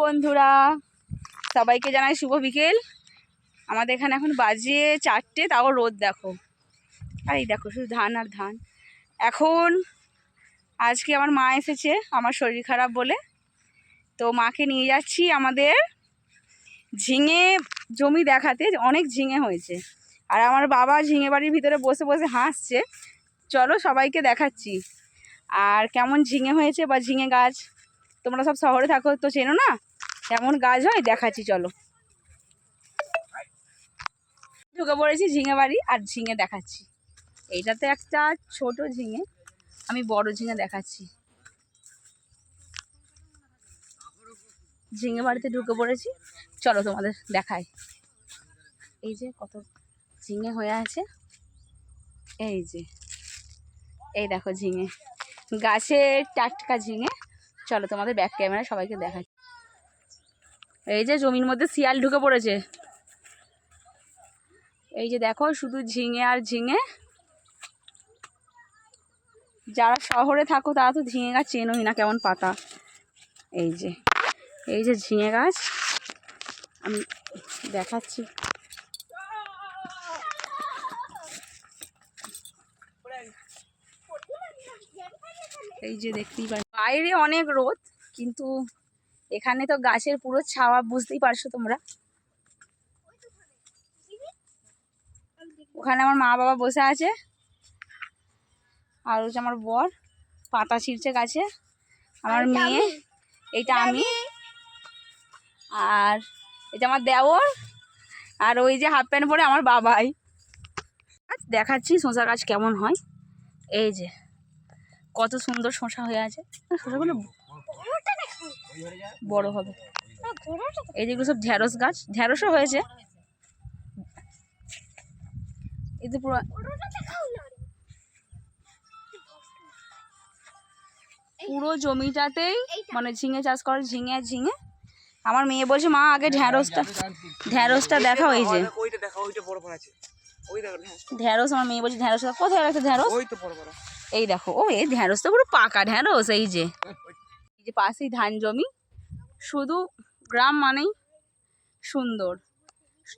বন্ধুরা, সবাইকে জানাই শুভ বিকেল। আমাদের এখানে এখন বাজে 4টে, তাও রোদ দেখো। আর এই দেখো শুধু ধান আর ধান। এখন আজকে আমার মা এসেছে আমার শরীর খারাপ বলে, তো মাকে নিয়ে যাচ্ছি আমাদের ঝিঙে জমি দেখাতে। অনেক ঝিঙে হয়েছে, আর আমার বাবা ঝিঙে বাড়ির ভিতরে বসে বসে হাসছে। চলো সবাইকে দেখাচ্ছি আর কেমন ঝিঙে হয়েছে, বা ঝিঙে গাছ তোমরা সব শহরে থাকো তো চেনো না, কেমন গাছ হয় দেখাচ্ছি। চলো, ঢুকে পড়েছি ঝিঙে বাড়ি আর ঝিঙে দেখাচ্ছি। এইটাতে একটা ছোট ঝিঙে, আমি বড় ঝিঙে দেখাচ্ছি। ঝিঙে বাড়িতে ঢুকে পড়েছি, চলো তোমাদের দেখাই। এই যে কত ঝিঙে হয়ে আছে, এই যে এই দেখো ঝিঙে, গাছের টাটকা ঝিঙে। চলো তোমাদের ব্যাক ক্যামেরা সবাইকে দেখাই। এই যে জমির মধ্যে শিয়াল ঢুকে পড়েছে, এই যে দেখো শুধু ঝিঙে আর ঝিঙে। যারা শহরে থাকো তারা তো ঝিঙে গাছ চেনোই না, কেমন পাতা। এই যে ঝিঙে গাছ আমি দেখাচ্ছি। এই যে দেখতেই পাই, বাইরে অনেক রোদ, কিন্তু এখানে তো গাছের পুরো ছাওয়া, বুঝতেই পারছো তোমরা। ওখানে আমার মা বাবা বসে আছে, আর হচ্ছে আমার বর পাতা ছিঁড়ছে গাছে, আমার মেয়ে, এইটা আমি, আর এটা আমার দেওর, আর ওই যে হাফ প্যান্ট পরে আমার বাবাই। দেখাচ্ছি শসা গাছ কেমন হয়। এই যে কত সুন্দর শসা হয়ে আছে, শসাগুলো বড় হবে। এই যেগুলো সব ঢেঁড়স গাছ, ঢেঁড়সও হয়েছে। এই তো পুরো জমিটাতেই মানে ঝিঙে চাষ করে, ঝিঙে আর ঝিঙে। আমার মেয়ে বলছে মা আগে ঢেঁড়সটা দেখাও। এই যে ঢেঁড়স, আমার মেয়ে বলছে ঢেঁড়সটা কোথায় রাখছে, ঢেঁড়স এই দেখো। ও এই ঢেঁড়স তো পুরো পাকা ঢেঁড়স। এই যে পাশেই ধান জমি, শুধু গ্রাম মানেই সুন্দর,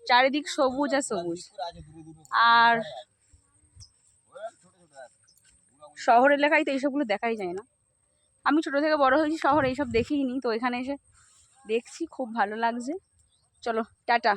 চারিদিক সবুজ আর সবুজ। আর শহর এলাকায় তো এইসবগুলো দেখাই যায় না। আমি ছোট থেকে বড় হয়েছি শহরে, এইসব দেখিনি, তো এখানে এসে দেখছি, খুব ভালো লাগছে। চলো টাটা।